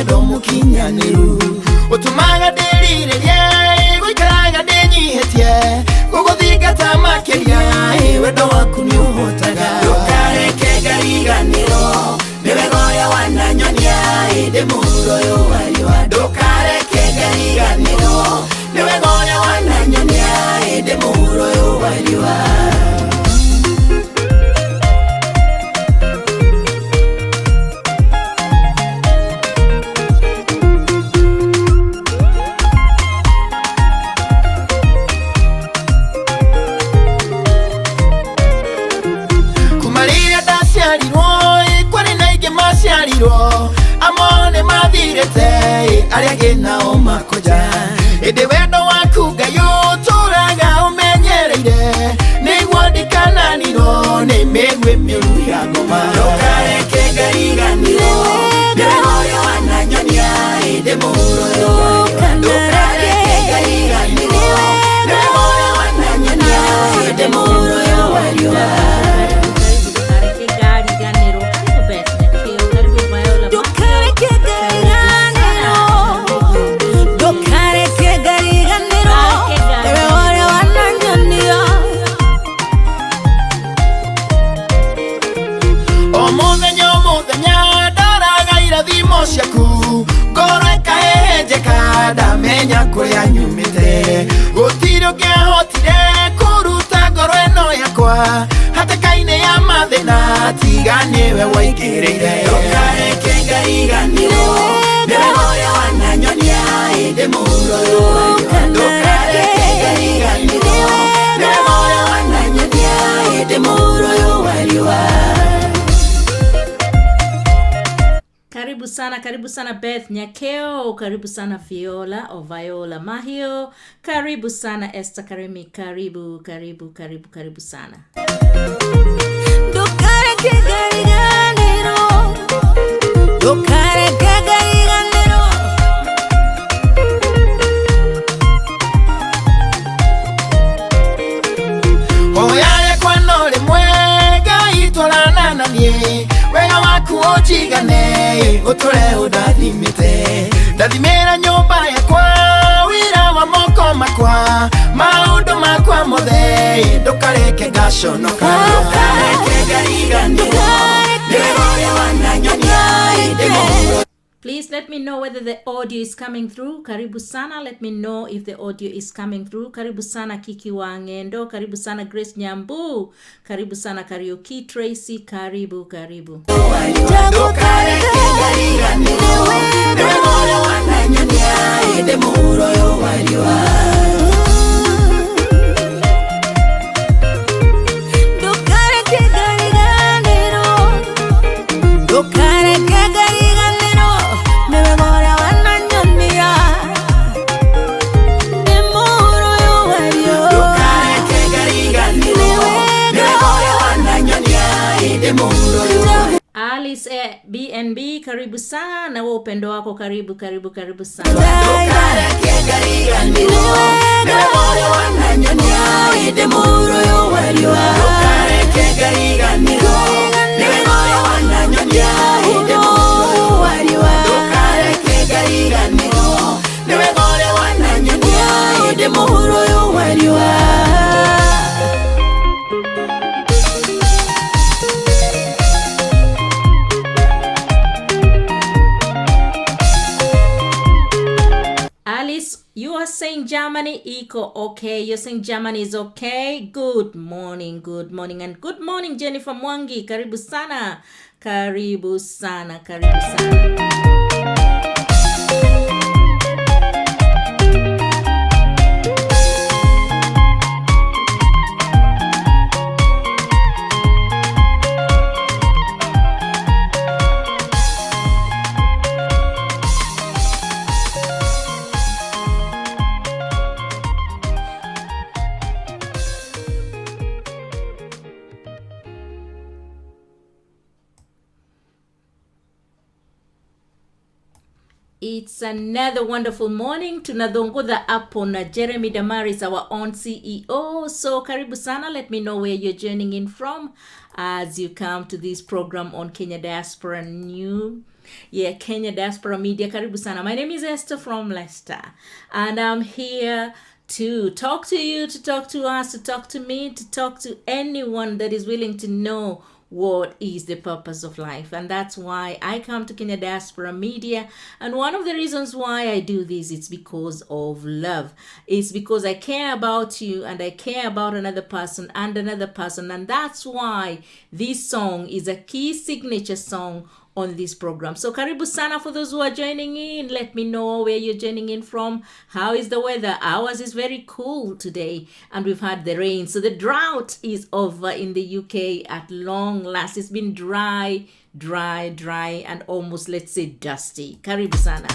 wendo mukinyaniru utumaga ndiriririe guikaraga ndinyihitie guguthingata makiria wendo waku ni uhotaga ndukareke ngariganiro niwe goya wananyonia ndi muroyo wariwa ndukareke ngariganiro niwe goya wananyonia ndi muroyo wariwa amone mathirete aria ginao makoja indi wendo waku ngayo turaga umenyereire niguo ndikananiro ni migwi miuru ya ngoma ndukareke ngariganiro niwe goya wananyonia ndi muroyo ndukareke ngariganiro niwe goya wananyonia ndi muroyo wariwa ndamenya kuria nyumite gutiro ngihotire kuruta ngoro eno yakwa hatakaine ya mathina tiga niwe waingiriire ndukareke ngariganiro niwe goya wananyonia ndi muroyo ndukareke ngariganiro niwe goya wananyonia ndi muroyo wariwa. Karibu sana Beth Nyakeo, karibu sana Viola Mahio, karibu sana Esther Karimi, karibu sana. Ndukareke ngariganiro ndukareke ngariganiro oyaye kwano rimwe gaitwarana nanie wega waku ujigane utore udathimite ndathimira nyumba yakwa wira wa moko makwa maundu makwa mothe ndukareke ngaconoka ndukareke ngariganiro niwe goya wananyonia ndi muroyo. Please let me know whether the audio is coming through. Karibu sana, let me know if the audio is coming through. Karibu sana Kiki Wangendo, karibu sana Grace Nyambu, karibu sana Karaoke Tracy, karibu. Ndukareke ngariganiro niwe goya wananyonia ndi muroyo wariwa. ndukareke ngariganiro ndukareke ngariganiro niwe goya wananyonia ndi muroyo wariwa ndukareke ngariganiro niwe goya wananyonia ndi muroyo. Alice BNB, karibu sana na wewe upendo wako karibu sana. Ndukareke ngariganiro niwe goya wananyonia ndi muroyo wariwa ndukareke ngariganiro niwe goya wananyonia ndi muroyo wariwa ndukareke ngariganiro niwe goya wananyonia ndi muroyo wariwa. Alice, you are saying Germany iko okay. You're saying Germany is okay. Good morning. And good morning Jennifer Mwangi. Karibu sana. It's another wonderful morning. Tunadhongodha hapo na Jeremy Damaris, our own CEO. So karibu sana. Let me know where you're joining in from as you come to this program on Kenya Diaspora Yeah, Kenya Diaspora Media. Karibu sana. My name is Esther from Leicester, and I'm here to talk to you, to talk to us, to talk to me, to talk to anyone that is willing to know what is the purpose of life. And that's why I come to Kenya Diaspora Media. And one of the reasons why I do this is because of love. It's because I care about you and I care about another person and another person. And that's why this song is a key signature song on this program. So karibu sana for those who are joining in. Let me know where you're joining in from. How is the weather? Ours is very cool today and we've had the rain. So the drought is over in the UK at long last. It's been dry and almost, let's say, dusty. Karibu sana.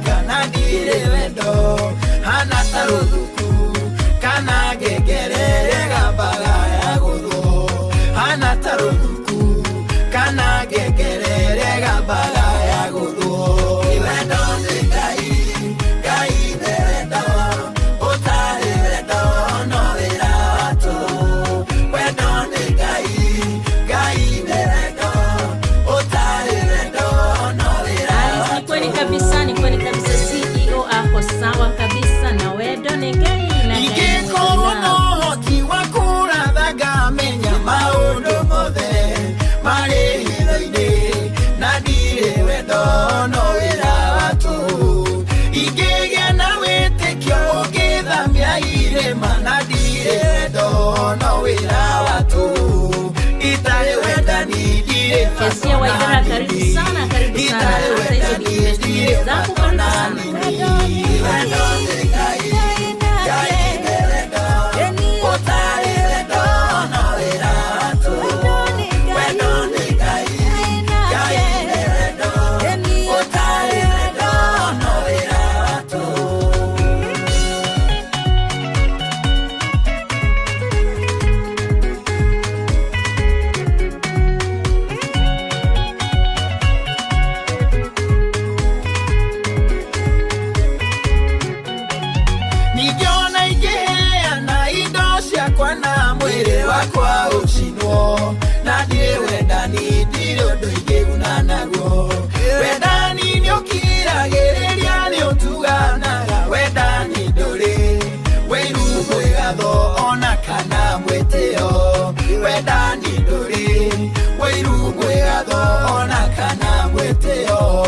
Kana dire wendo hana taruduku kana gegerere gabaga ya gudu hana taruduku kana gegerere gabaga ya gudu wendo ngai gai wendo otare wendo no vera tu wendo ngai wendo otare wendo no vera kweli kabisa, ni kweli kabisa. CEO ako sawa kabisa na wedo negai na igekorono kiwakura daga menya maundu mothe mari hitho-ini na ndire wendo no wira watu igegea na witikio ugithamia irima na ndire wendo no wira watu itari wendani ndire Kesia Waidara, karibu sana, karibu sana. Hata hizo ni investment zako, karibu sana. kwa uchinwo na ndire wendani ndire undu ingiuna naguo wendani ni ukiragiriria ni utuganaga wendani nduri wiru mwigatho ona kana mwitio wendani nduri wiru mwigatho ona kana mwitio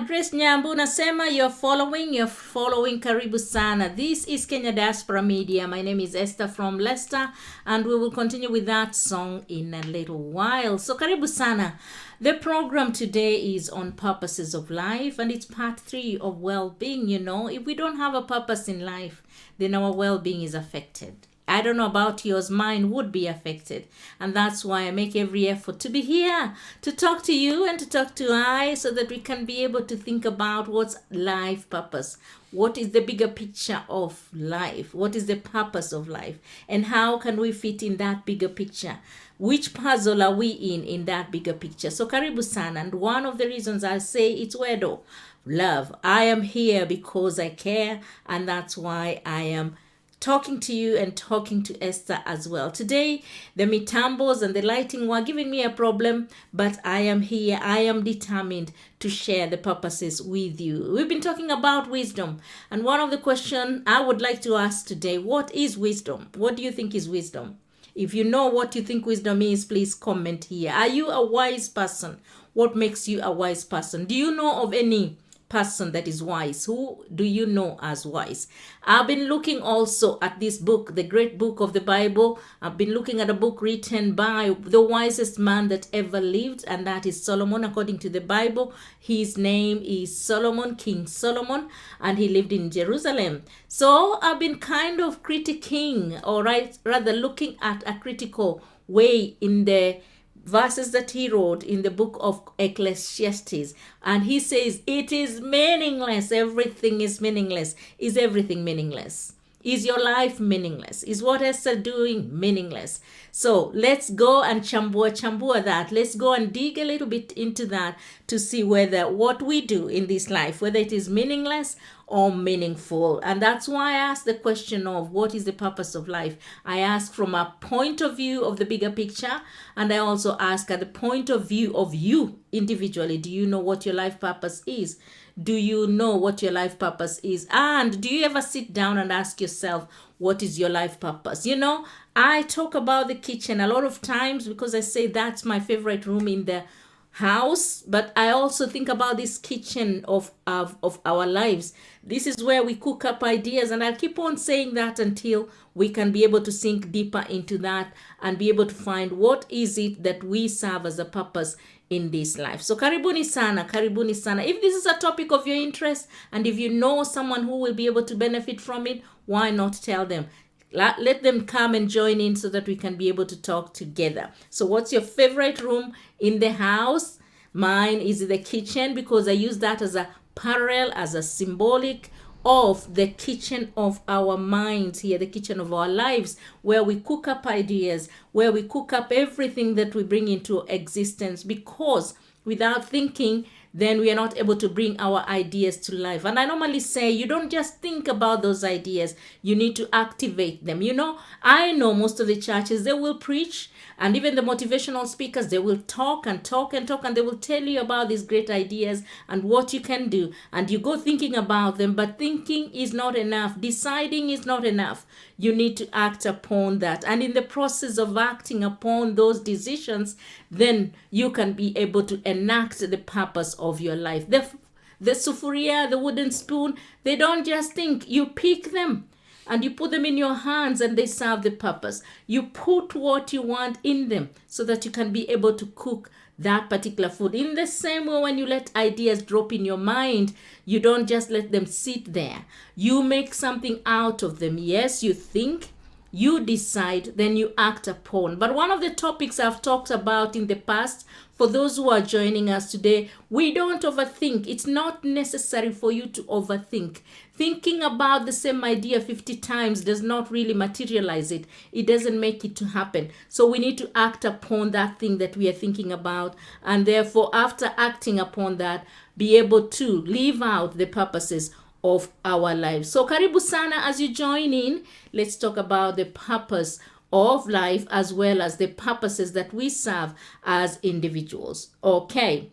Grace Nyambu nasema you're following. Karibu sana. This is Kenya Diaspora Media. My name is Esther from Leicester and we will continue with that song in a little while. So karibu sana. The program today is on purposes of life and it's part 3 of well-being. You know, if we don't have a purpose in life, then our well-being is affected. I don't know about yours, mine would be affected. And that's why I make every effort to be here, to talk to you and to talk to I, so that we can be able to think about what's life purpose. What is the bigger picture of life? What is the purpose of life? And how can we fit in that bigger picture? Which puzzle are we in that bigger picture? So karibu sana. And one of the reasons I'll say it's wedo, love. I am here because I care, and that's why I am talking to you and talking to Esther as well. Today, the mitambos and the lighting were giving me a problem, but I am here. I am determined to share the purposes with you. We've been talking about wisdom, and one of the questions I would like to ask today, what is wisdom? What do you think is wisdom? If you know what you think wisdom is, please comment here. Are you a wise person? What makes you a wise person? Do you know of any person that is wise? Who do you know as wise? I've been looking also at this book, the great book of the Bible. I've been looking at a book written by the wisest man that ever lived, and that is Solomon, according to the Bible. His name is Solomon, King Solomon, and he lived in Jerusalem. So I've been kind of critiquing, or rather looking at a critical way in the verses that he wrote in the book of Ecclesiastes, and he says it is meaningless. Everything is meaningless. Is everything meaningless? Is your life meaningless? Is what Esther doing meaningless? So let's go and chambua that. Let's go and dig a little bit into that to see whether what we do in this life, whether it is meaningless or meaningful. And that's why I ask the question of what is the purpose of life. I ask from a point of view of the bigger picture, and I also ask at the point of view of you individually. Do you know what your life purpose is? Do you know what your life purpose is? And do you ever sit down and ask yourself, what is your life purpose? You know, I talk about the kitchen a lot of times because I say that's my favorite room in the house, but I also think about this kitchen of our lives. This is where we cook up ideas, and I'll keep on saying that until we can be able to sink deeper into that and be able to find what is it that we serve as a purpose in this life. So karibuni sana, karibuni sana. If this is a topic of your interest, and if you know someone who will be able to benefit from it, why not tell them? Let them come and join in so that we can be able to talk together. So what's your favorite room in the house? Mine is the kitchen, because I use that as a parallel, as a symbolic of the kitchen of our minds here, the kitchen of our lives, where we cook up ideas, where we cook up everything that we bring into existence, because without thinking, then we are not able to bring our ideas to life. And I normally say, you don't just think about those ideas, you need to activate them. You know, I know most of the churches, they will preach, and even the motivational speakers, they will talk and talk and talk, and they will tell you about these great ideas and what you can do. And you go thinking about them, but thinking is not enough. Deciding is not enough. You need to act upon that. And in the process of acting upon those decisions, then you can be able to enact the purpose of your life. The sufuria, the wooden spoon, they don't just think. You pick them and you put them in your hands, and they serve the purpose. You put what you want in them so that you can be able to cook that particular food. In the same way, when you let ideas drop in your mind, you don't just let them sit there. You make something out of them. Yes, you think, you decide, then you act upon. But one of the topics I've talked about in the past, for those who are joining us today, we don't overthink. It's not necessary for you to overthink. Thinking about the same idea 50 times does not really materialize it. It doesn't make it to happen. So we need to act upon that thing that we are thinking about. And therefore, after acting upon that, be able to live out the purposes of our lives. So karibu sana as you join in. Let's talk about the purpose of life as well as the purposes that we serve as individuals. Okay.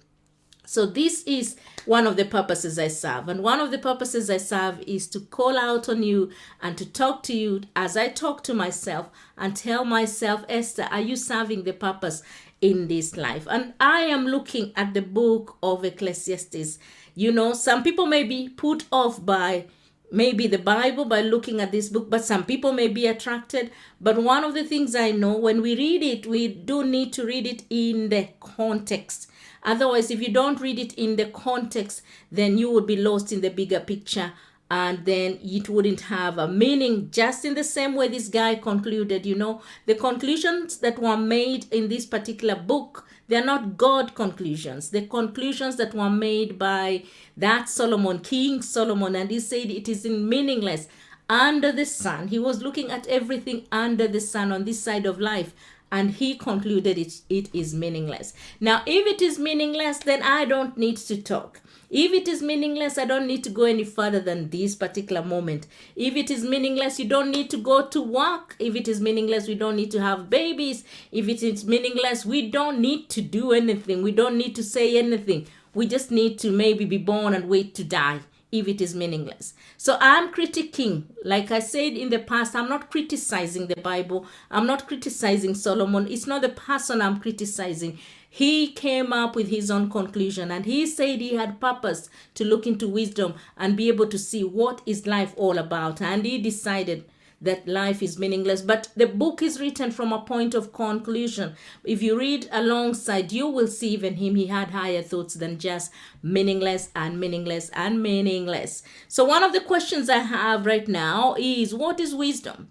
So this is one of the purposes I serve. And one of the purposes I serve is to call out on you and to talk to you as I talk to myself and tell myself, Esther, are you serving the purpose in this life? And I am looking at the book of Ecclesiastes. You know, some people may be put off by maybe the Bible by looking at this book, but some people may be attracted. But one of the things I know, when we read it, we do need to read it in the context. Otherwise, if you don't read it in the context, then you would be lost in the bigger picture, and then it wouldn't have a meaning. Just in the same way this guy concluded, you know, the conclusions that were made in this particular book, they're not God conclusions. The conclusions that were made by that Solomon, King Solomon, and he said it is meaningless under the sun. He was looking at everything under the sun on this side of life, and he concluded it is meaningless. Now, if it is meaningless, then I don't need to talk. If it is meaningless, I don't need to go any further than this particular moment. If it is meaningless, you don't need to go to work. If it is meaningless, we don't need to have babies. If it is meaningless, we don't need to do anything. We don't need to say anything. We just need to maybe be born and wait to die if it is meaningless. So I'm critiquing. Like I said in the past, I'm not criticizing the Bible. I'm not criticizing Solomon. It's not the person I'm criticizing. he came up with his own conclusion, and he said he had purpose to look into wisdom and be able to see what is life all about. And he decided that life is meaningless. But the book is written from a point of conclusion. If you read alongside, you will see even him, he had higher thoughts than just meaningless and meaningless and meaningless. So one of the questions I have right now is, what is wisdom?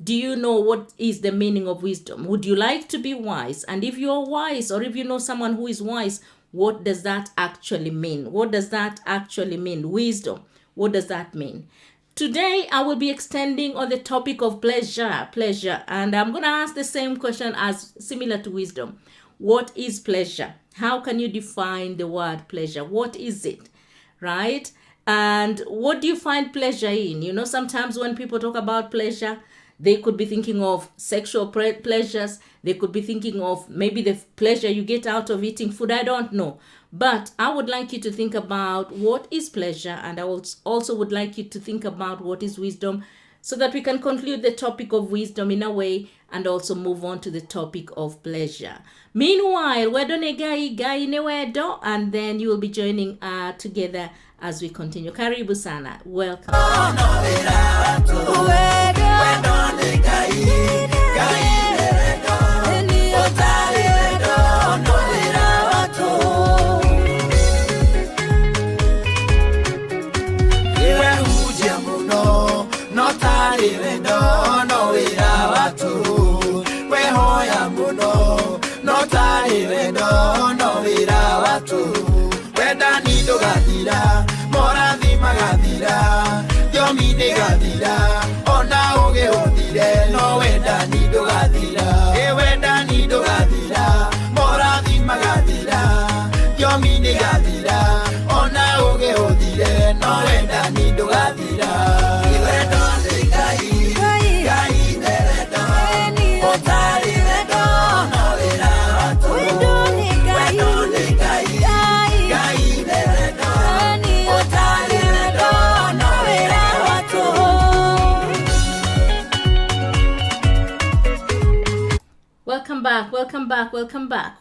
Do you know what is the meaning of wisdom? Would you like to be wise? And if you're wise, or if you know someone who is wise, what does that actually mean? What does that actually mean? Wisdom. What does that mean? Today, I will be extending on the topic of pleasure. And I'm going to ask the same question as similar to wisdom. What is pleasure? How can you define the word pleasure? What is it? Right? And what do you find pleasure in? You know, sometimes when people talk about pleasure, they could be thinking of sexual pleasures. They could be thinking of maybe the pleasure you get out of eating food. I don't know. But I would like you to think about what is pleasure. And I also would like you to think about what is wisdom, so that we can conclude the topic of wisdom in a way and also move on to the topic of pleasure. Meanwhile, and then you will be joining together as we continue. Karibu sana. Welcome. Morathi magathira, thiomi nĩgathira, ona ũgĩ ũthire, no wendani ndũgathira. Wendani ndũgathira, morathi magathira, thiomi nĩgathira, ona ũgĩ ũthire, no wendani ndũgathira. Wendo nĩ Ngai, Ngai nĩ wendo, ũtarĩ wendo, no wĩra wa tũhũ. Wendo nĩ Ngai, Ngai nĩ wendo.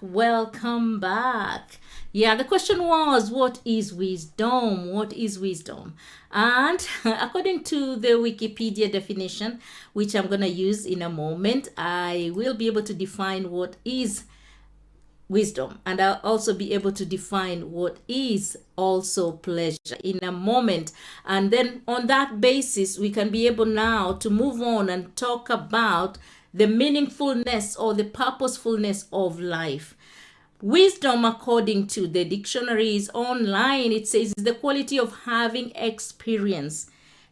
Welcome back. Yeah, the question was, what is wisdom? What is wisdom? And according to the Wikipedia definition, which I'm going to use in a moment, I will be able to define what is wisdom, and I'll also be able to define what is also pleasure in a moment. And then on that basis, we can be able now to move on and talk about the meaningfulness or the purposefulness of life. Wisdom, according to the dictionaries online, it says is the quality of having experience,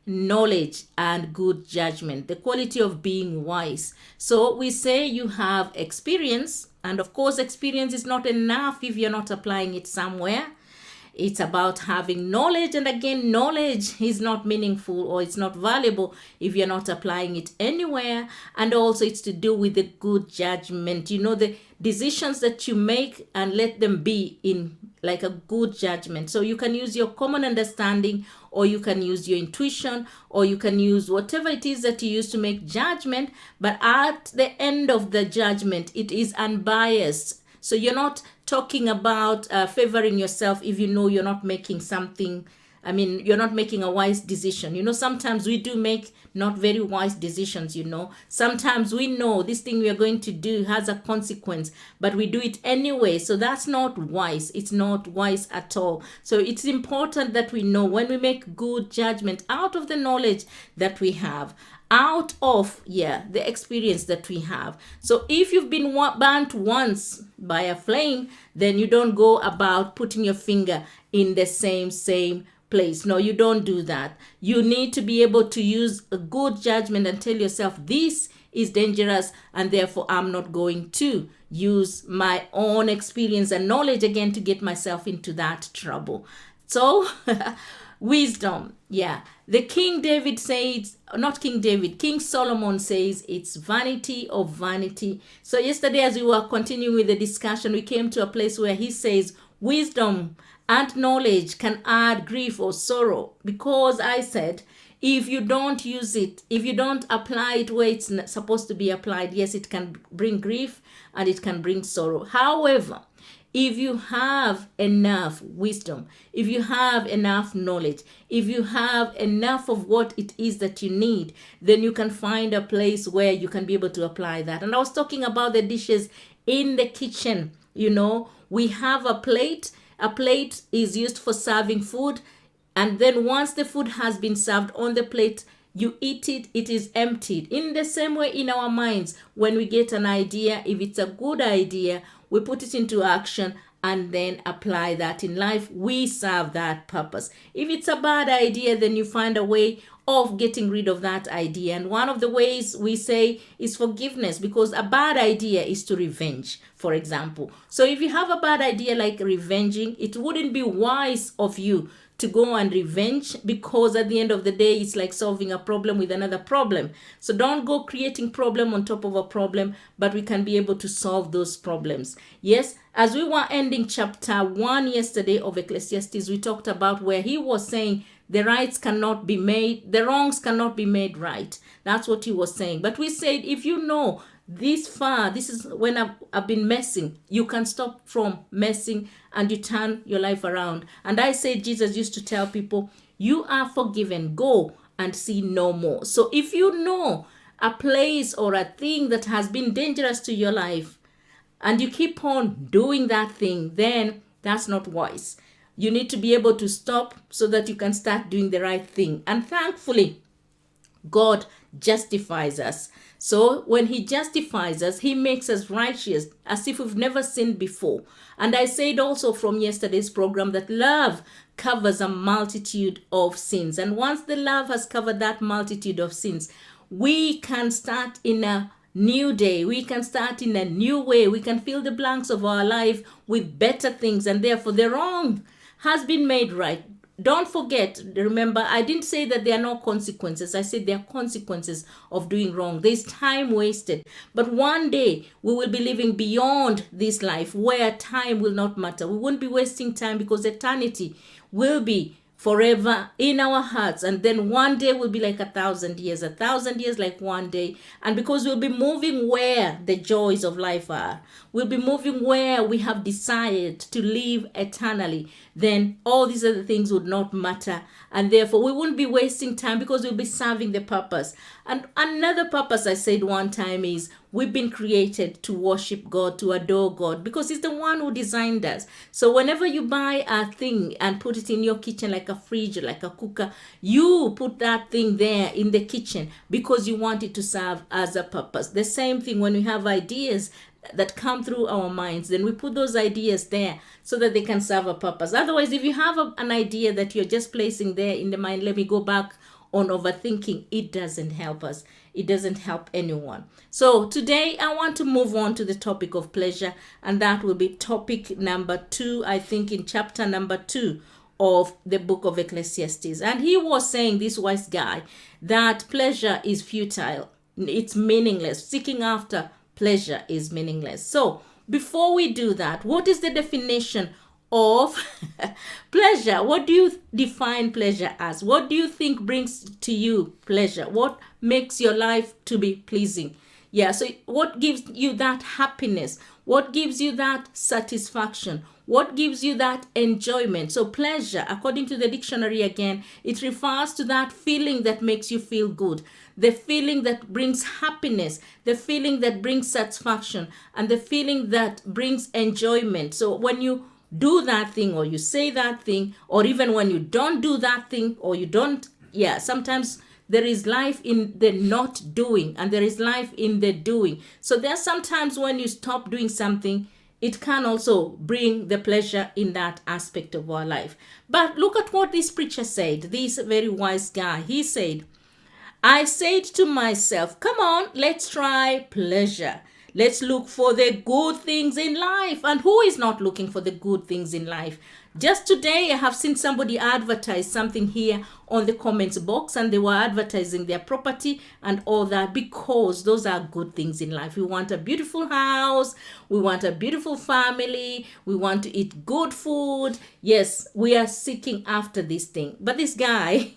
knowledge, and good judgment, the quality of being wise. So we say you have experience, and of course experience is not enough if you're not applying it somewhere. It's about having knowledge, and again, knowledge is not meaningful or it's not valuable if you're not applying it anywhere. And also it's to do with the good judgment, you know, the decisions that you make, and let them be in like a good judgment. So you can use your common understanding, or you can use your intuition, or you can use whatever it is that you use to make judgment. But at the end of the judgment, it is unbiased. So you're not talking about favoring yourself if you know you're not making something. I mean, you're not making a wise decision. You know, sometimes we do make not very wise decisions, you know. Sometimes we know this thing we are going to do has a consequence, but we do it anyway. So that's not wise. It's not wise at all. So it's important that we know when we make good judgment out of the knowledge that we have, out of the experience that we have. So if you've been burnt once by a flame, then you don't go about putting your finger in the same place. No, you don't do that. You need to be able to use a good judgment and tell yourself, this is dangerous, and therefore I'm not going to use my own experience and knowledge again to get myself into that trouble. So wisdom, the King Solomon says it's vanity of vanity. So yesterday, as we were continuing with the discussion, we came to a place where he says wisdom and knowledge can add grief or sorrow, because I said, if you don't use it, if you don't apply it where it's supposed to be applied, yes, it can bring grief and it can bring sorrow. However, if you have enough wisdom, if you have enough knowledge, if you have enough of what it is that you need, then you can find a place where you can be able to apply that. And I was talking about the dishes in the kitchen. We have a plate. A plate is used for serving food. And then once the food has been served on the plate, you eat it, it is emptied. In the same way, in our minds, when we get an idea, if it's a good idea, we put it into action and then apply that in life. We serve that purpose. If it's a bad idea, then you find a way of getting rid of that idea. And one of the ways we say is forgiveness, because a bad idea is to revenge, for example. So if you have a bad idea like revenging, it wouldn't be wise of you to go and revenge, because at the end of the day, it's like solving a problem with another problem. So don't go creating problem on top of a problem, but we can be able to solve those problems. Yes, as we were ending chapter 1 yesterday of Ecclesiastes, we talked about where he was saying the wrongs cannot be made right. That's what he was saying. But we said, if you know this far, this is when I've been messing, you can stop from messing and you turn your life around. And I said, Jesus used to tell people, you are forgiven, go and see no more. So if you know a place or a thing that has been dangerous to your life and you keep on doing that thing, then that's not wise. You need to be able to stop so that you can start doing the right thing. And thankfully, God justifies us. So when he justifies us, he makes us righteous as if we've never sinned before. And I said also from yesterday's program that love covers a multitude of sins. And once the love has covered that multitude of sins, we can start in a new day. We can start in a new way. We can fill the blanks of our life with better things. And therefore the wrong has been made right. Don't forget, remember, I didn't say that there are no consequences. I said there are consequences of doing wrong. There's time wasted. But one day we will be living beyond this life where time will not matter. We won't be wasting time because eternity will be forever in our hearts. And then one day will be like 1,000 years, 1,000 years like one day. And because we'll be moving where the joys of life are, we'll be moving where we have decided to live eternally, then all these other things would not matter. And therefore we wouldn't be wasting time because we'll be serving the purpose. And another purpose I said one time is we've been created to worship God, to adore God, because he's the one who designed us. So whenever you buy a thing and put it in your kitchen, like a fridge, like a cooker, you put that thing there in the kitchen because you want it to serve as a purpose. The same thing when we have ideas that come through our minds, then we put those ideas there so that they can serve a purpose. Otherwise, if you have an idea that you're just placing there in the mind, let me go back on overthinking, it doesn't help us. It doesn't help anyone. So today I want to move on to the topic of pleasure, and that will be topic number 2, I think in chapter number 2 of the book of Ecclesiastes. And he was saying, this wise guy, that pleasure is futile. It's meaningless. Seeking after pleasure is meaningless. So before we do that, what is the definition of pleasure? What do you define pleasure as? What do you think brings to you pleasure? What makes your life to be pleasing? Yeah, so what gives you that happiness? What gives you that satisfaction? What gives you that enjoyment? So pleasure, according to the dictionary again, it refers to that feeling that makes you feel good, the feeling that brings happiness, the feeling that brings satisfaction, and the feeling that brings enjoyment. So when you do that thing, or you say that thing, or even when you don't do that thing, or you don't, sometimes there is life in the not doing, and there is life in the doing. So there's sometimes when you stop doing something, it can also bring the pleasure in that aspect of our life. But look at what this preacher said, this very wise guy. He said, I said to myself, come on, let's try pleasure. Let's look for the good things in life. And who is not looking for the good things in life? Just today, I have seen somebody advertise something here on the comments box, and they were advertising their property and all that, because those are good things in life. We want a beautiful house. We want a beautiful family. We want to eat good food. Yes, we are seeking after this thing. But this guy,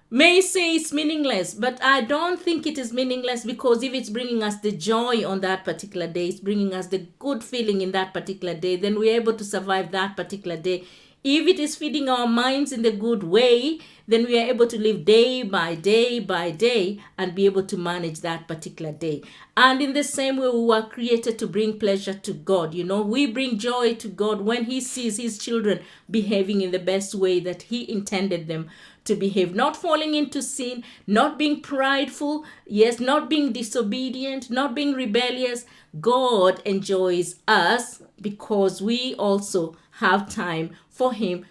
may say it's meaningless, but I don't think it is meaningless, because if it's bringing us the joy on that particular day, it's bringing us the good feeling in that particular day, then we're able to survive that particular day. If it is feeding our minds in the good way, then we are able to live day by day by day and be able to manage that particular day. And in the same way, we were created to bring pleasure to God. You know, we bring joy to God when He sees His children behaving in the best way that He intended them to behave, not falling into sin, not being prideful, yes, not being disobedient, not being rebellious. God enjoys us because we also have time for him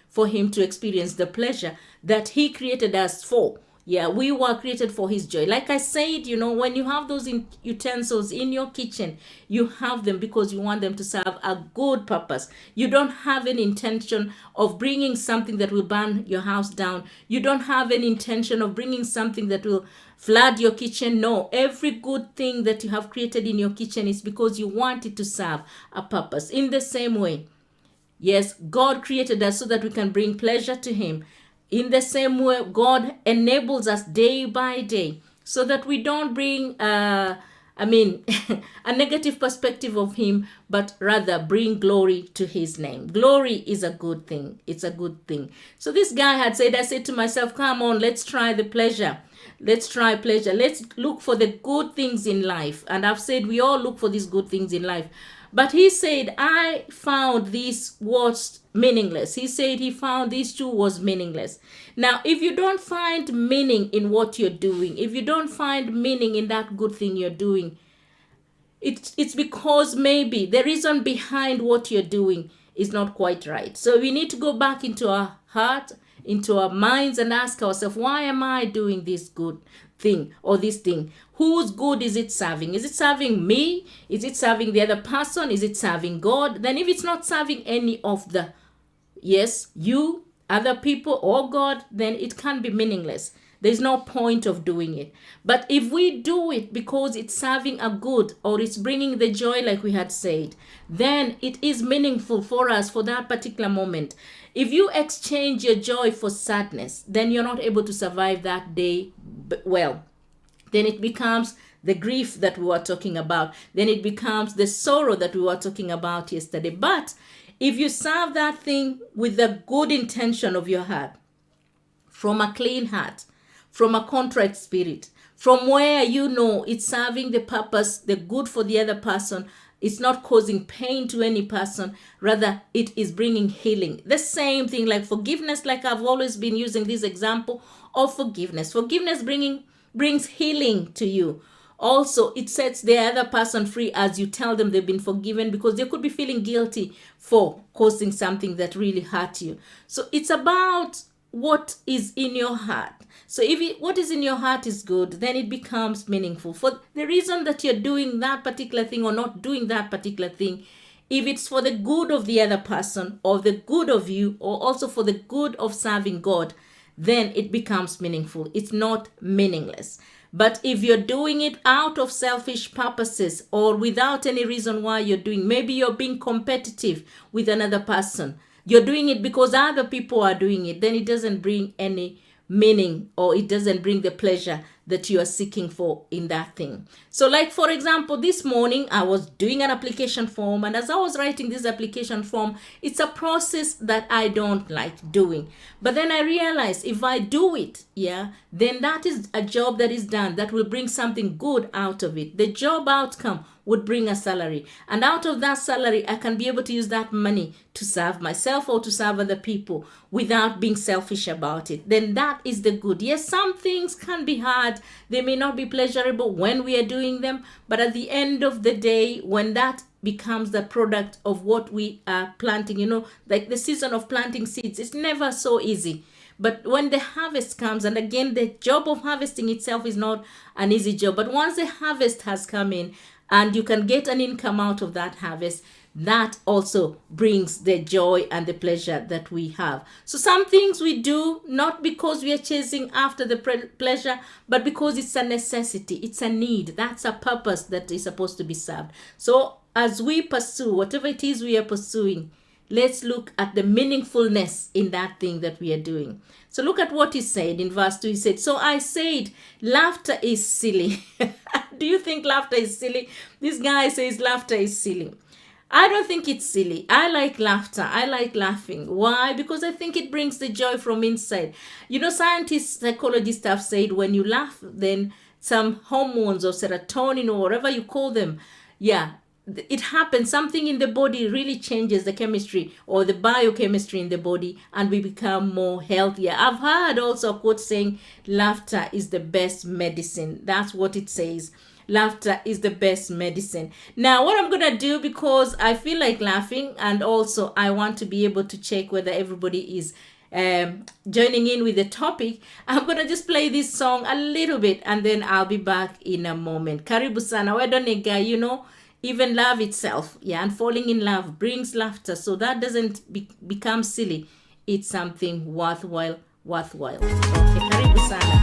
to experience the pleasure that He created us for. Yeah, we were created for His joy. Like I said, you know, when you have those utensils in your kitchen, you have them because you want them to serve a good purpose. You don't have any intention of bringing something that will burn your house down. You don't have any intention of bringing something that will flood your kitchen. No, every good thing that you have created in your kitchen is because you want it to serve a purpose. In the same way, yes, God created us so that we can bring pleasure to Him. In the same way, God enables us day by day so that we don't bring, a negative perspective of Him, but rather bring glory to His name. Glory is a good thing. It's a good thing. So this guy had said, I said to myself, come on, let's try the pleasure. Let's try pleasure. Let's look for the good things in life. And I've said we all look for these good things in life. But he said, I found this was meaningless. He said he found these two was meaningless. Now, if you don't find meaning in what you're doing, if you don't find meaning in that good thing you're doing, it's because maybe the reason behind what you're doing is not quite right. So we need to go back into our heart, into our minds, and ask ourselves, why am I doing this good thing or this thing? Whose good is it serving? Is it serving me? Is it serving the other person? Is it serving God? Then if it's not serving any of the, yes, you, other people, or God, then it can be meaningless. There's no point of doing it. But if we do it because it's serving a good or it's bringing the joy like we had said, then it is meaningful for us for that particular moment. If you exchange your joy for sadness, then you're not able to survive that day well. Then it becomes the grief that we were talking about. Then it becomes the sorrow that we were talking about yesterday. But if you serve that thing with the good intention of your heart, from a clean heart, from a contrite spirit, from where you know it's serving the purpose, the good for the other person, it's not causing pain to any person, rather it is bringing healing. The same thing like forgiveness, like I've always been using this example of forgiveness. Forgiveness brings healing to you. Also, it sets the other person free as you tell them they've been forgiven, because they could be feeling guilty for causing something that really hurt you. So it's about what is in your heart. So if what is in your heart is good, then it becomes meaningful. For the reason that you're doing that particular thing or not doing that particular thing, if it's for the good of the other person or the good of you, or also for the good of serving God, then it becomes meaningful. It's not meaningless. But if you're doing it out of selfish purposes or without any reason why you're doing, maybe you're being competitive with another person, you're doing it because other people are doing it, then it doesn't bring any meaning, or it doesn't bring the pleasure that you are seeking for in that thing. So like, for example, this morning I was doing an application form, and as I was writing this application form, it's a process that I don't like doing. But then I realized if I do it, then that is a job that is done that will bring something good out of it. The job outcome would bring a salary, and out of that salary I can be able to use that money to serve myself or to serve other people without being selfish about it. Then that is the good. Yes, some things can be hard, they may not be pleasurable when we are doing them, but at the end of the day, when that becomes the product of what we are planting, like the season of planting seeds, it's never so easy. But when the harvest comes, and again, the job of harvesting itself is not an easy job, but once the harvest has come in and you can get an income out of that harvest, that also brings the joy and the pleasure that we have. So some things we do not because we are chasing after the pleasure, but because it's a necessity, it's a need. That's a purpose that is supposed to be served. So as we pursue whatever it is we are pursuing, let's look at the meaningfulness in that thing that we are doing. So look at what he said in verse 2. He said, so I said, laughter is silly. Do you think laughter is silly? This guy says laughter is silly. I don't think it's silly. I like laughter. I like laughing. Why? Because I think it brings the joy from inside. You know, scientists, psychologists have said when you laugh, then some hormones or serotonin or whatever you call them, it happens. Something in the body really changes the chemistry or the biochemistry in the body, and we become more healthier. I've heard also a quote saying laughter is the best medicine. That's what it says. Laughter is the best medicine. Now, what I'm going to do, because I feel like laughing, and also I want to be able to check whether everybody is joining in with the topic, I'm going to just play this song a little bit, and then I'll be back in a moment. Karibu sana. Wedonega, you know, even love itself, and falling in love brings laughter. So that doesn't become silly. It's something worthwhile. Okay, karibu sana.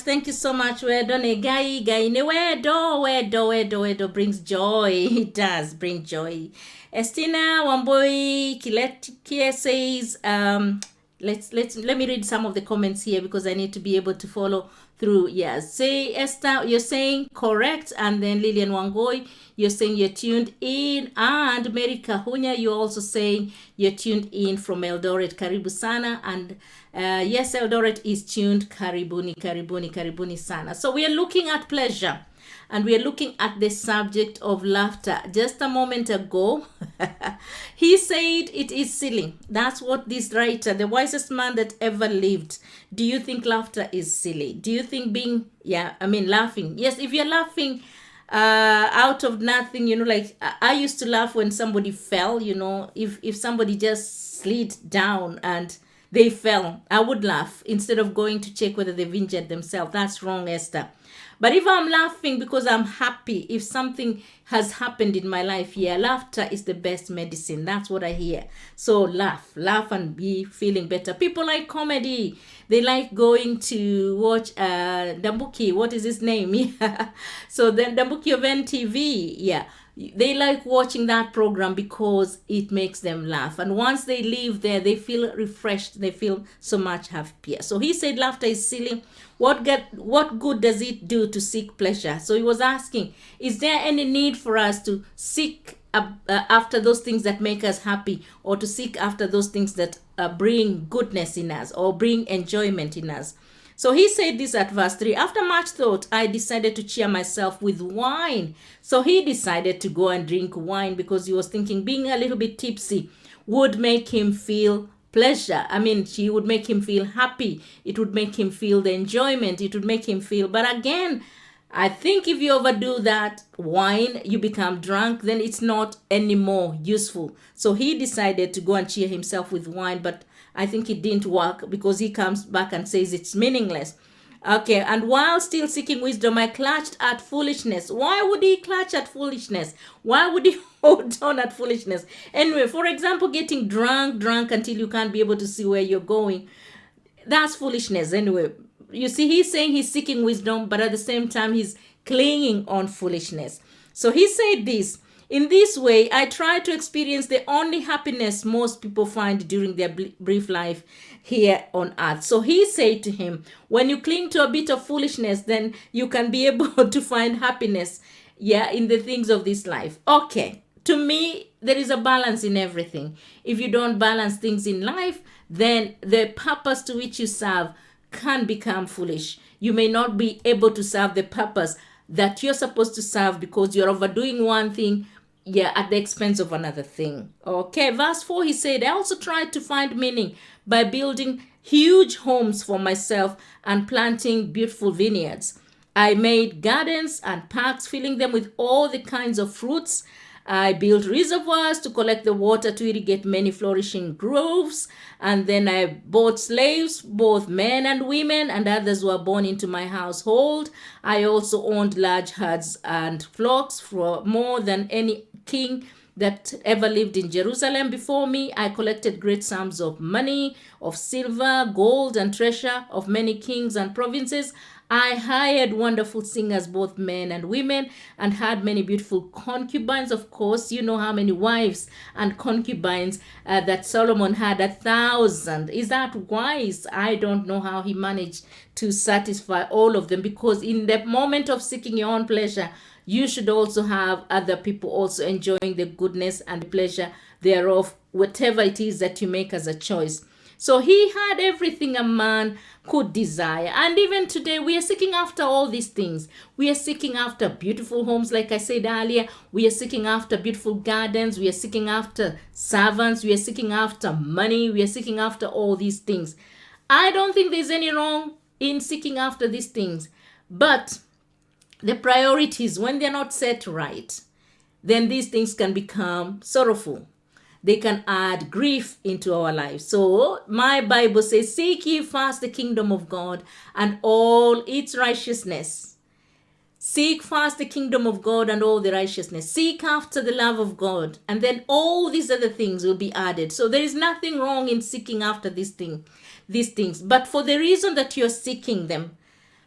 Thank you so much. Wedo gai ne wedo brings joy. It does bring joy. Estina Wamboi Kiletkie says, let me read some of the comments here because I need to be able to follow through. Yes, say Esther, you're saying correct, and then Lillian Wangoi, you're saying you're tuned in, and Mary Kahunya, you're also saying you're tuned in from Eldoret. Karibu sana, and yes, Eldoret is tuned. Karibuni sana. So we are looking at pleasure, and we are looking at the subject of laughter. Just a moment ago, he said it is silly. That's what this writer, the wisest man that ever lived. Do you think laughter is silly? Do you think laughing? Yes, if you're laughing out of nothing, like I used to laugh when somebody fell, if somebody just slid down and they fell, I would laugh instead of going to check whether they've injured themselves. That's wrong, Esther. But if I'm laughing because I'm happy, if something has happened in my life, laughter is the best medicine. That's what I hear. So laugh and be feeling better. People like comedy. They like going to watch Dambuki. What is his name? So then Dambuki of NTV. They like watching that program because it makes them laugh. And once they leave there, they feel refreshed. They feel so much happier. So he said laughter is silly. What good does it do to seek pleasure? So he was asking, is there any need for us to seek after those things that make us happy, or to seek after those things that bring goodness in us or bring enjoyment in us? So he said this at verse 3. After much thought, I decided to cheer myself with wine. So he decided to go and drink wine because he was thinking being a little bit tipsy would make him feel pleasure. She would make him feel happy. It would make him feel the enjoyment. It would make him feel. But again, I think if you overdo that wine, you become drunk, then it's not anymore useful. So he decided to go and cheer himself with wine, but I think it didn't work because he comes back and says it's meaningless. Okay, and while still seeking wisdom, I clutched at foolishness. Why would he clutch at foolishness? Why would he hold on at foolishness? Anyway, for example, getting drunk until you can't be able to see where you're going. That's foolishness anyway. You see, he's saying he's seeking wisdom, but at the same time, he's clinging on foolishness. So he said this. In this way, I try to experience the only happiness most people find during their brief life here on earth. So he said to him, when you cling to a bit of foolishness, then you can be able to find happiness, in the things of this life. Okay, to me, there is a balance in everything. If you don't balance things in life, then the purpose to which you serve can become foolish. You may not be able to serve the purpose that you're supposed to serve because you're overdoing one thing, at the expense of another thing. Okay, verse 4, he said, I also tried to find meaning by building huge homes for myself and planting beautiful vineyards. I made gardens and parks, filling them with all the kinds of fruits. I built reservoirs to collect the water to irrigate many flourishing groves. And then I bought slaves, both men and women, and others were born into my household. I also owned large herds and flocks for more than any king that ever lived in Jerusalem before me. I collected great sums of money, of silver, gold, and treasure of many kings and provinces. I hired wonderful singers, both men and women, and had many beautiful concubines. Of course, you know how many wives and concubines that Solomon had, 1,000. Is that wise? I don't know how he managed to satisfy all of them, because in the moment of seeking your own pleasure, you should also have other people also enjoying the goodness and the pleasure thereof, whatever it is that you make as a choice. So he had everything a man could desire. And even today, we are seeking after all these things. We are seeking after beautiful homes, like I said earlier. We are seeking after beautiful gardens. We are seeking after servants. We are seeking after money. We are seeking after all these things. I don't think there's any wrong in seeking after these things. But the priorities, when they're not set right, then these things can become sorrowful. They can add grief into our lives. So my Bible says, seek ye first the kingdom of God and all its righteousness. Seek first the kingdom of God and all the righteousness. Seek after the love of God, and then all these other things will be added. So there is nothing wrong in seeking after these things. But for the reason that you're seeking them,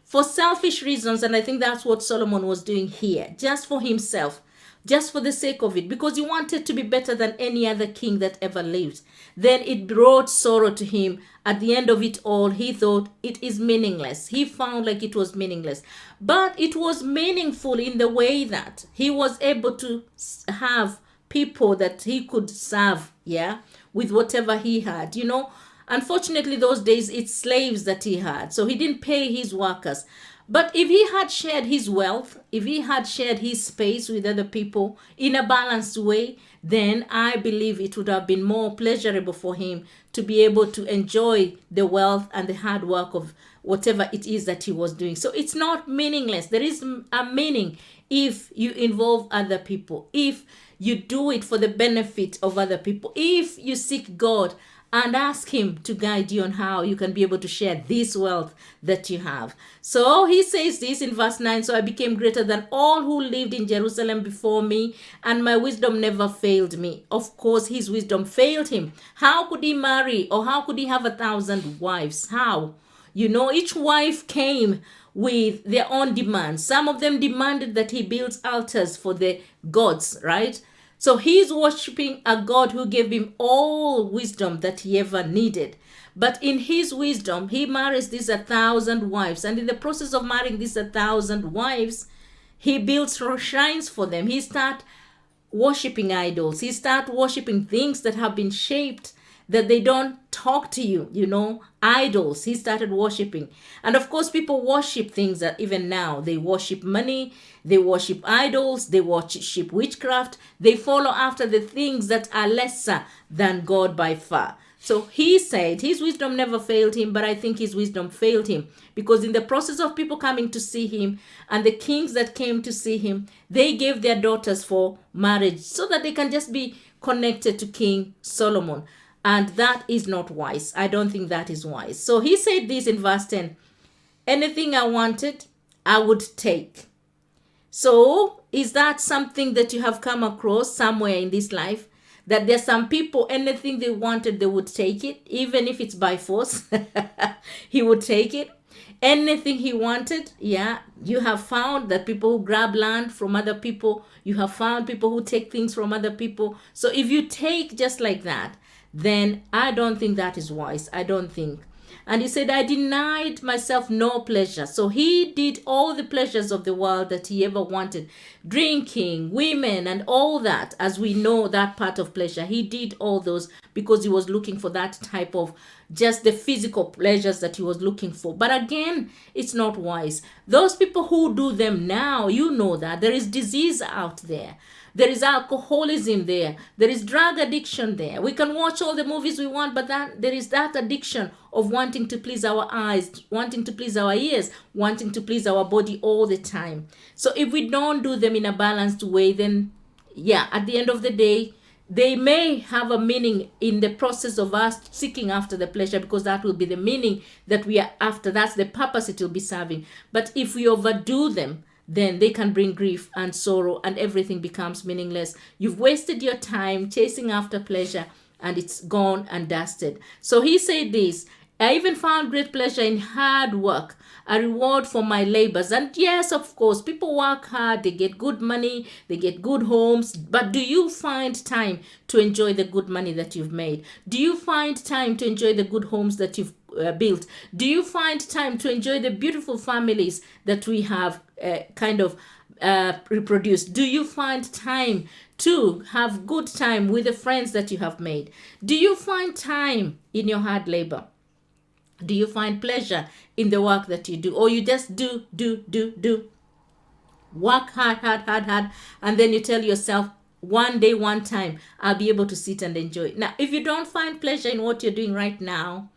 for selfish reasons, and I think that's what Solomon was doing here, just for himself, just for the sake of it, because he wanted to be better than any other king that ever lived, then it brought sorrow to him. At the end of it all, he thought it is meaningless. He found like it was meaningless. But it was meaningful in the way that he was able to have people that he could serve, with whatever he had. Unfortunately, those days, it's slaves that he had. So he didn't pay his workers. But if he had shared his wealth, if he had shared his space with other people in a balanced way, then I believe it would have been more pleasurable for him to be able to enjoy the wealth and the hard work of whatever it is that he was doing. So it's not meaningless. There is a meaning if you involve other people, if you do it for the benefit of other people, if you seek God and ask him to guide you on how you can be able to share this wealth that you have. So he says this in verse 9, so I became greater than all who lived in Jerusalem before me, and my wisdom never failed me. Of course, his wisdom failed him. How could he marry, or how could he have 1,000 wives? How? Each wife came with their own demands. Some of them demanded that he builds altars for the gods, right? So he's worshiping a God who gave him all wisdom that he ever needed. But in his wisdom, he marries these 1,000 wives. And in the process of marrying these 1,000 wives, he builds shrines for them. He starts worshiping idols. He starts worshiping things that have been shaped that they don't talk to you, idols. He started worshiping. And of course, people worship things that even now, they worship money, they worship idols, they worship witchcraft. They follow after the things that are lesser than God by far. So he said his wisdom never failed him, but I think his wisdom failed him because in the process of people coming to see him and the kings that came to see him, they gave their daughters for marriage so that they can just be connected to King Solomon. And that is not wise. I don't think that is wise. So he said this in verse 10, anything I wanted, I would take. So is that something that you have come across somewhere in this life? That there's some people, anything they wanted, they would take it, even if it's by force. He would take it. anything he wanted. Yeah, you have found that people who grab land from other people, you have found people who take things from other people. So if you take just like that, then I don't think that is wise. I don't think. And he said, I denied myself no pleasure. So he did all the pleasures of the world that he ever wanted. Drinking, women, and all that, as we know that part of pleasure. He did all those because he was looking for that type of just the physical pleasures that he was looking for. But again, it's not wise. Those people who do them now, you know that there is disease out there. There is alcoholism there. There is drug addiction there. We can watch all the movies we want, but there is that addiction of wanting to please our eyes, wanting to please our ears, wanting to please our body all the time. So if we don't do them in a balanced way, then yeah, at the end of the day, they may have a meaning in the process of us seeking after the pleasure, because that will be the meaning that we are after. That's the purpose it will be serving. But if we overdo them, then they can bring grief and sorrow, and everything becomes meaningless. You've wasted your time chasing after pleasure, and it's gone and dusted. So he said this, I even found great pleasure in hard work, a reward for my labors. And yes, of course, people work hard, they get good money, they get good homes. But do you find time to enjoy the good money that you've made? Do you find time to enjoy the good homes that you've built? Do you find time to enjoy the beautiful families that we have reproduced? Do you find time to have good time with the friends that you have made? Do you find time in your hard labor? Do you find pleasure in the work that you do? Or you just do? Work hard, and then you tell yourself, one day, one time, I'll be able to sit and enjoy it. Now, if you don't find pleasure in what you're doing right now,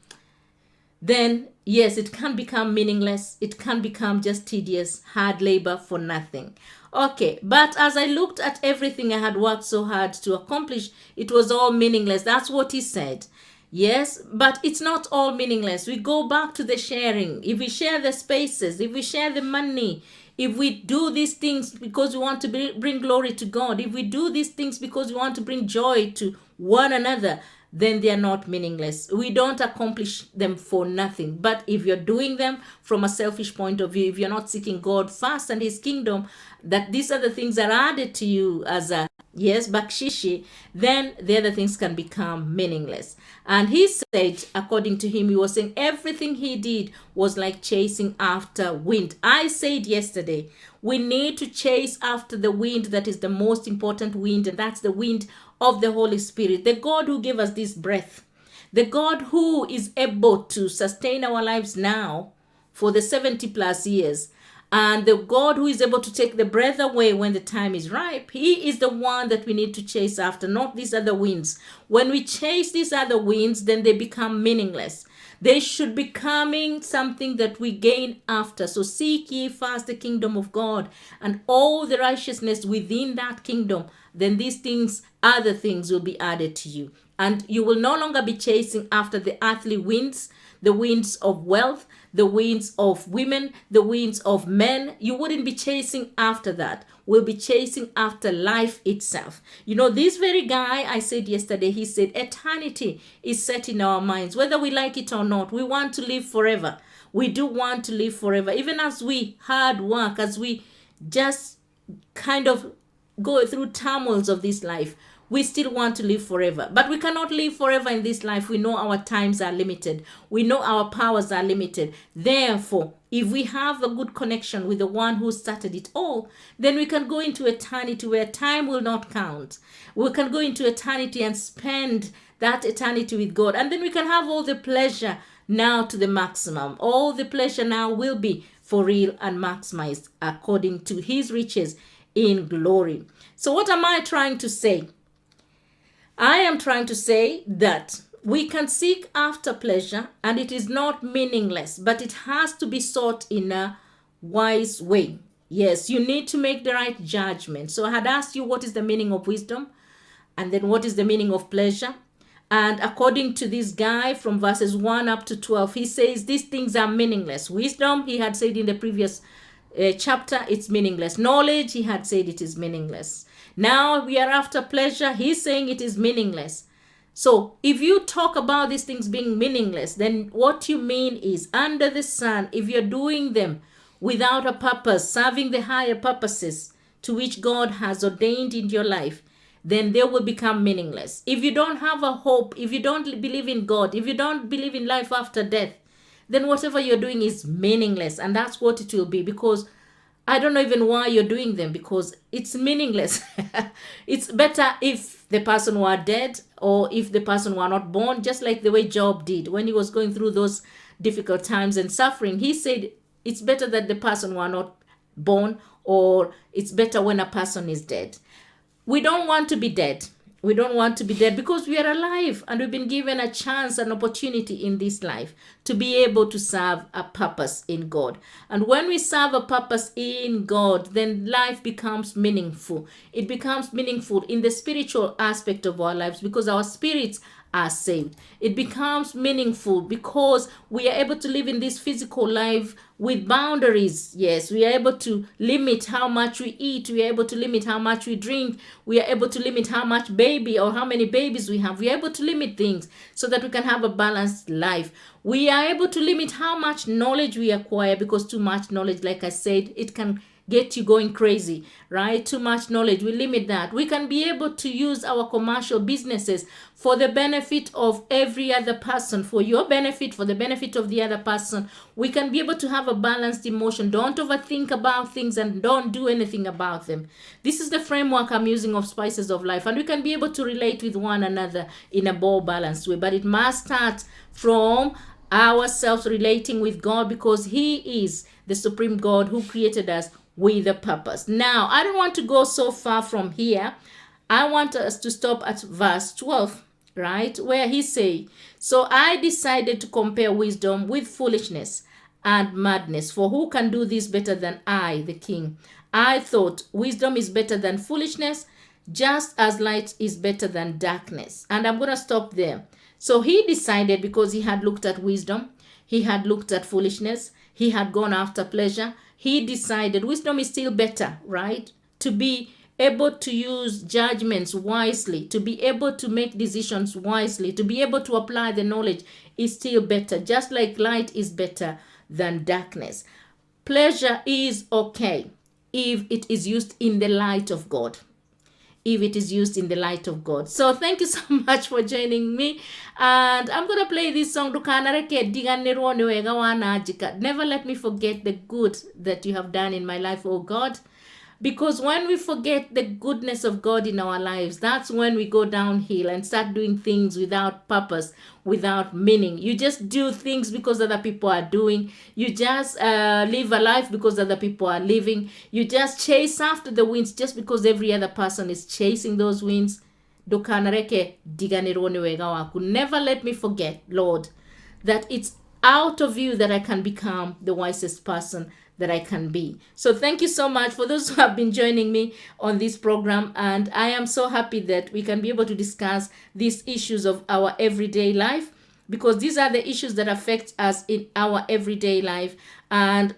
then yes, it can become meaningless. It can become just tedious, hard labor for nothing. Okay, but as I looked at everything I had worked so hard to accomplish, it was all meaningless. That's what he said. Yes, but it's not all meaningless. We go back to the sharing. If we share the spaces, if we share the money, if we do these things because we want to bring glory to God, if we do these things because we want to bring joy to one another, then they are not meaningless. We don't accomplish them for nothing. But if you're doing them from a selfish point of view, if you're not seeking God first and his kingdom, that these other things are added to you as a bakshishi, then the other things can become meaningless. And he said, according to him, he was saying everything he did was like chasing after wind. I said yesterday, we need to chase after the wind that is the most important wind, and that's the wind of the Holy Spirit, the God who gave us this breath, the God who is able to sustain our lives now for the 70 plus years, and the God who is able to take the breath away when the time is ripe. He is the one that we need to chase after, not these other winds. When we chase these other winds, then they become meaningless. They should be coming something that we gain after. So seek ye first the kingdom of God and all the righteousness within that kingdom. Then these things, other things will be added to you. And you will no longer be chasing after the earthly winds, the winds of wealth, the winds of women, the winds of men. You wouldn't be chasing after that. We'll be chasing after life itself. You know, this very guy I said yesterday, he said eternity is set in our minds, whether we like it or not. We want to live forever. We do want to live forever. Even as we hard work, as we just kind of go through turmoils of this life, we still want to live forever. But we cannot live forever in this life. We know our times are limited. We know our powers are limited. Therefore, if we have a good connection with the one who started it all, then we can go into eternity where time will not count. We can go into eternity and spend that eternity with God. And then we can have all the pleasure now to the maximum. All the pleasure now will be for real and maximized according to his riches in glory. So what am I trying to say? I am trying to say that we can seek after pleasure and it is not meaningless, but it has to be sought in a wise way. Yes, you need to make the right judgment. So I had asked you, what is the meaning of wisdom? And then what is the meaning of pleasure? And according to this guy from verses 1 up to 12, he says these things are meaningless. Wisdom, he had said in the previous chapter, it's meaningless. Knowledge, he had said it is meaningless. Now we are after pleasure. He's saying it is meaningless. So if you talk about these things being meaningless, then what you mean is under the sun, if you're doing them without a purpose, serving the higher purposes to which God has ordained in your life, then they will become meaningless. If you don't have a hope, if you don't believe in God, if you don't believe in life after death, then whatever you're doing is meaningless. And that's what it will be, because I don't know even why you're doing them, because it's meaningless. It's better if the person were dead, or if the person were not born, just like the way Job did when he was going through those difficult times and suffering. He said it's better that the person were not born, or it's better when a person is dead. We don't want to be dead. We don't want to be dead because we are alive, and we've been given a chance, an opportunity in this life to be able to serve a purpose in God. And when we serve a purpose in God, then life becomes meaningful. It becomes meaningful in the spiritual aspect of our lives, because our spirits are saved. It becomes meaningful because we are able to live in this physical life with boundaries. Yes, we are able to limit how much we eat. We are able to limit how much we drink. We are able to limit how much baby or how many babies we have. We are able to limit things so that we can have a balanced life. We are able to limit how much knowledge we acquire, because too much knowledge, like I said, it can get you going crazy, right? Too much knowledge, we limit that. We can be able to use our commercial businesses for the benefit of every other person, for your benefit, for the benefit of the other person. We can be able to have a balanced emotion. Don't overthink about things and don't do anything about them. This is the framework I'm using of Spices of Life, and we can be able to relate with one another in a more balanced way. But it must start from ourselves relating with God, because He is the supreme God who created us with a purpose. Now, I don't want to go so far from here. I want us to stop at verse 12, right? Where he say, so I decided to compare wisdom with foolishness and madness. For who can do this better than I, the king? I thought wisdom is better than foolishness, just as light is better than darkness. And I'm going to stop there. So he decided, because he had looked at wisdom, he had looked at foolishness, he had gone after pleasure. He decided wisdom is still better, right? To be able to use judgments wisely, to be able to make decisions wisely, to be able to apply the knowledge is still better, just like light is better than darkness. Pleasure is okay if it is used in the light of God. If it is used in the light of God. So thank you so much for joining me. And I'm going to play this song. Never let me forget the good that you have done in my life, oh God. Because when we forget the goodness of God in our lives, that's when we go downhill and start doing things without purpose, without meaning. You just do things because other people are doing. You just live a life because other people are living. You just chase after the winds just because every other person is chasing those winds. Never let me forget, Lord, that it's out of you that I can become the wisest person that I can be. So thank you so much for those who have been joining me on this program, and I am so happy that we can be able to discuss these issues of our everyday life, because these are the issues that affect us in our everyday life. And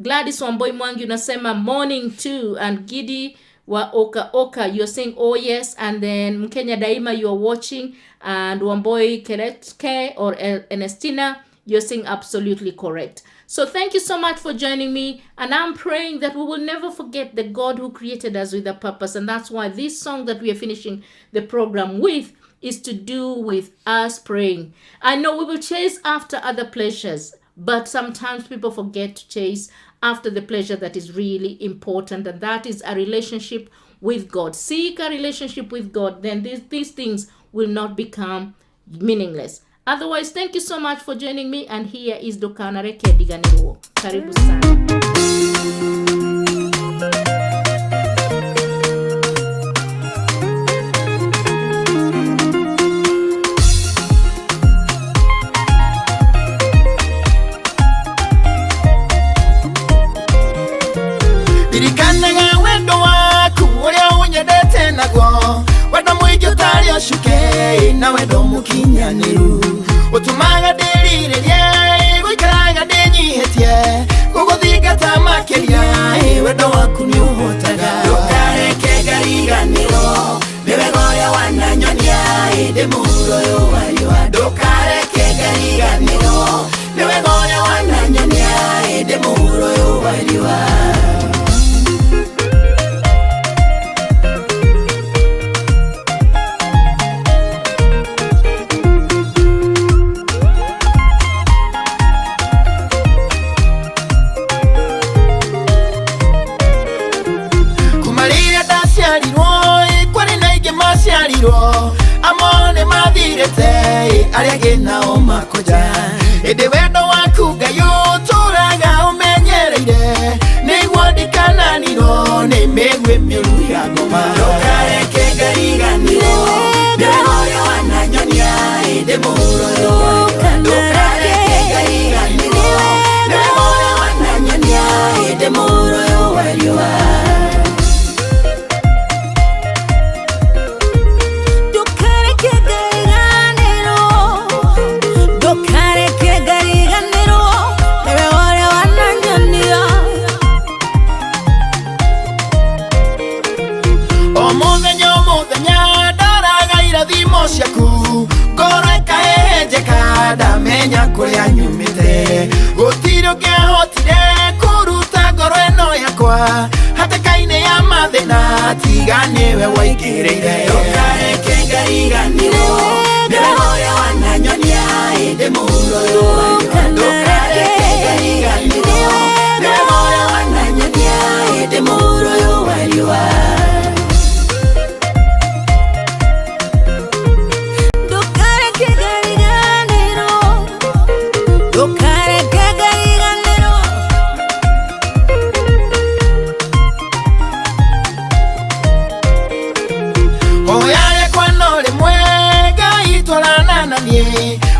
Gladys Wamboi Mwangi unasema morning too, and Gidi wa Oka, you're saying oh yes, and then Mkenya Daima, you are watching, and Wamboi Keretke or Ernestina, you're saying absolutely correct. So thank you so much for joining me, and I'm praying that we will never forget the God who created us with a purpose. And that's why this song that we are finishing the program with is to do with us praying. I know we will chase after other pleasures, but sometimes people forget to chase after the pleasure that is really important, and that is a relationship with God. Seek a relationship with God, then these things will not become meaningless. Otherwise, thank you so much for joining me, and here is Dokanareke Diganiro. Karibu sana. Birikanaga wendo waku uria unyendete naguo, wendo mwingi utari ucuke na wendo mukinyaniru, utumaga ndirirerie guikaraga ndinyihitie guguthingata makiria, wendo waku ni uhotaga. Ndukareke ngariganirwo niwe goya wananyonia, maremirwo amone mathirete aria gina makoja indi wendo waku Ngai uturaga umenyereire niguo ndikananirwo ni migwi miuru ya ngoma ndukareke Ngai ganirwo niwe moyo wananyonia indi muroyo ndukareke Ngai ganirwo niwe moyo wananyonia indi muroyo wariwa ndamenya kuria nyumite gutiro ngehotire kuruta ngoro eno yakwa hatakaine ya mathina tiga niwe waingiriire ndukareke Ngai ganirwo niwe moyo wananyonia indi muroyo ndukareke Ngai ganirwo niwe moyo wananyonia indi muroyo wariwa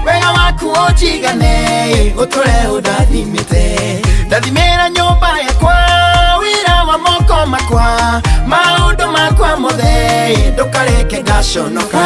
wega waku ujigane utule udathimite ndathimira nyumba yakwa wira wa moko makwa maundu makwa mothe ndukareke ngaconoka